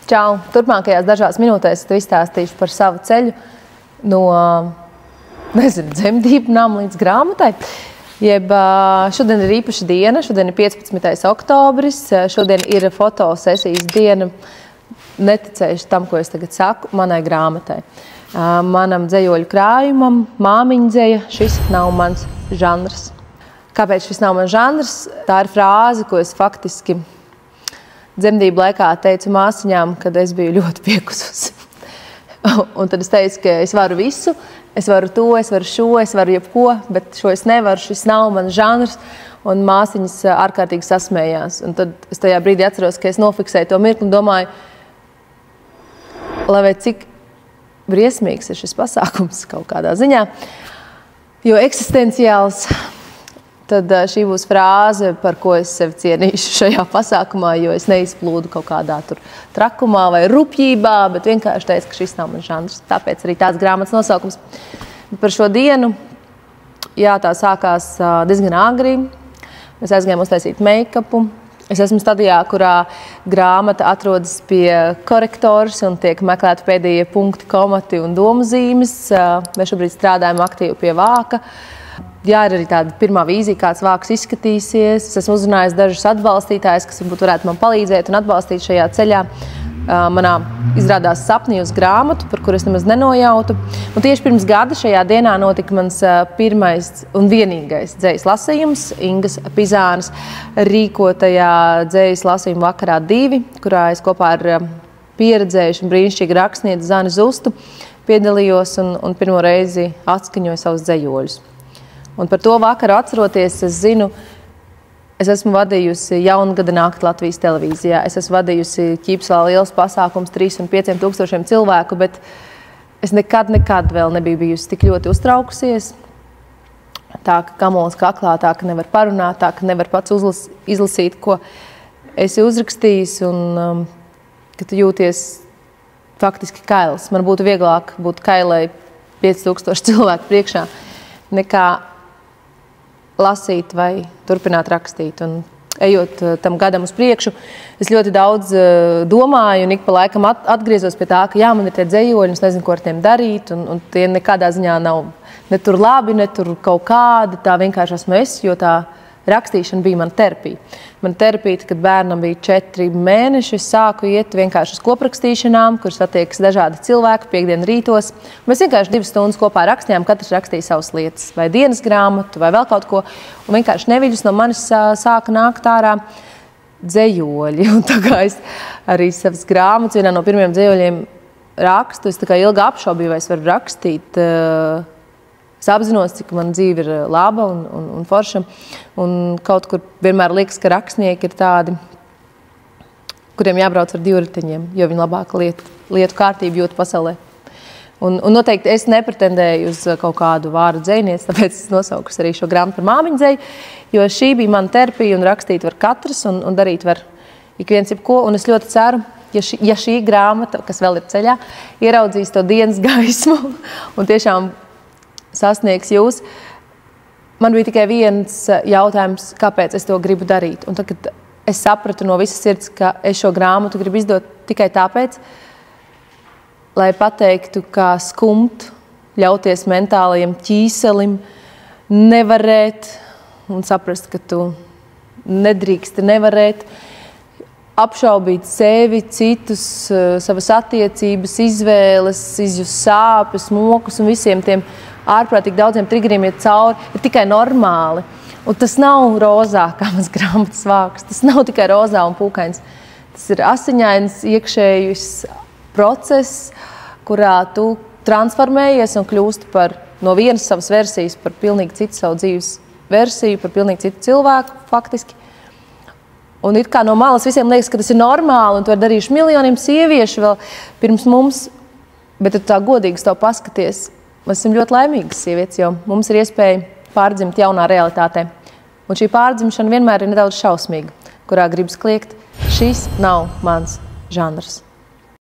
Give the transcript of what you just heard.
Čau! Turpmākajās dažās minūtēs tev izstāstīšu par savu ceļu no, dzemdību nama līdz grāmatai. Šodien ir īpaša diena, šodien ir 15. oktobris, šodien ir fotosesijas diena, neticējuši tam, ko es tagad saku, manai grāmatai. Manam dzejoļu krājumam, māmiņa dzeja, šis nav mans žanrs. Kāpēc šis nav mans žanrs? Tā ir frāze, ko es faktiski dzemdību laikā teicu māsiņām, kad es biju ļoti piekususi. Un tad es teicu, ka es varu visu, es varu to, es varu šo, es varu jebko, bet šo es nevaru, šis nav mans žanrs. Un māsiņas ārkārtīgi sasmējās. Un tad es tajā brīdī atceros, ka es nofiksēju to mirkli un domāju, lai vai cik briesmīgs ir šis pasākums kaut kādā ziņā, jo eksistenciāls. Tad šī būs frāze, par ko es sevi cienīšu šajā pasākumā, jo es neizplūdu kaut kādā tur trakumā vai rupjībā, bet vienkārši teicu, ka šis nav mans žanrs. Tāpēc arī tāds grāmatas nosaukums. Par šo dienu, jā, tā sākās diezgan agri. Mēs aizgājām uztaisīt make-upu. Es esmu stadijā, kurā grāmata atrodas pie korektors un tiek meklēti pēdējie punkti, komati un domzīmes. Mēs šobrīd strādājam aktīvi pie vāka. Jā, ir arī tāda pirmā vīzija, kāds vāks izskatīsies. Es esmu uzrunājis dažus atbalstītājus, kas varētu man palīdzēt un atbalstīt šajā ceļā. Manā izrādās sapnī uz grāmatu, par kuru es nemaz nenojautu. Un tieši pirms gada šajā dienā notika mans pirmais un vienīgais dzejas lasījums Ingas Pizānas rīkotajā dzejas lasījuma vakarā 2, kurā es kopā ar pieredzējušu un brīnišķīgu rakstnieci Zani Zustu piedalījos un pirmo reizi atskaņoju savus dzejoļus. Un par to vakaru atceroties, es zinu, es esmu vadījusi jaungada nakti Latvijas televīzijā. Es esmu vadījusi Ķīpsvalā liels pasākums 3 un 5 tūkstošiem cilvēku, bet es nekad vēl nebiju bijusi tik ļoti uztraukusies. Tā, ka kamols kaklā, tā, ka nevar parunāt, tā, ka nevar pats izlasīt, ko esi uzrakstījis un ka tu jūties faktiski kails. Man būtu vieglāk būt kailai 5000 cilvēku priekšā nekā lasīt vai turpināt rakstīt. Un ejot tam gadam uz priekšu, es ļoti daudz domāju un ik pa laikam atgriezos pie tā, ka jā, man ir tie dzejoļi, es nezinu, ko ar tiem darīt, un tie nekādā ziņā nav ne tur labi, ne tur kaut kāda, tā vienkārši esmu es, jo tā rakstīšana bija mana terapija. Man terapija, kad bērnam bija 4 mēneši, es sāku iet vienkārši uz koprakstīšanām, kur satiekas dažādi cilvēki piekdien rītos. Mēs vienkārši 2 stundas kopā rakstījām, katrs rakstīja savas lietas, vai dienas grāmatu, vai vēl kaut ko. Un vienkārši neviļus no manis sāka nākt ārā dzejoļi. Un tā kā es arī savas grāmatas, vienā no pirmiem dzejoļiem rakstu, es tā kā ilgi apšaubīju, vai es varu rakstīt. Es apzinos, cik man dzīve ir laba un forša, un kaut kur vienmēr liekas, ka rakstnieki ir tādi, kuriem jābrauc ar 2 riteņiem, jo viņi labāk lietu kārtību jūt pasaulē. Un noteikti es nepretendēju uz kaut kādu vārdu dzejnieci, tāpēc es nosaukusi arī šo grāmatu par māmiņu dzeju, jo šī bija mana terapija un rakstīt var katrs un darīt var ik viens jebko, un es ļoti ceru, ja šī grāmata, kas vēl ir ceļā, ieraudzīs to dienas gaismu un tiešām sasniegs jūs. Man bija tikai viens jautājums, kāpēc es to gribu darīt. Un tad, kad es sapratu no visas sirds, ka es šo grāmatu gribu izdot tikai tāpēc, lai pateiktu, kā skumt, ļauties mentālajam ķīselim, nevarēt un saprast, ka tu nedrīksti nevarēt, apšaubīt sevi, citus, savas attiecības, izvēles, izjust sāpes, mokus un visiem tiem ārprātīgi daudziem triggeriem iet cauri, ir tikai normāli. Un tas nav rozā, kā mans grāmatas vāks. Tas nav tikai rozā un pūkains. Tas ir asiņains, iekšējs process, kurā tu transformējies un kļūsti no vienas savas versijas par pilnīgi citu savu dzīves versiju, par pilnīgi citu cilvēku faktiski. Un it kā no malas visiem liekas, ka tas ir normāli, un to ir darījuši miljoniem sieviešu vēl pirms mums, bet tu tā godīgi to paskaties. Mēs esam ļoti laimīgas sievietes, jo mums ir iespēja pārdzimt jaunā realitātē. Un šī pārdzimšana vienmēr ir nedaudz šausmīga, kurā gribas kliegt, šis nav mans žanrs.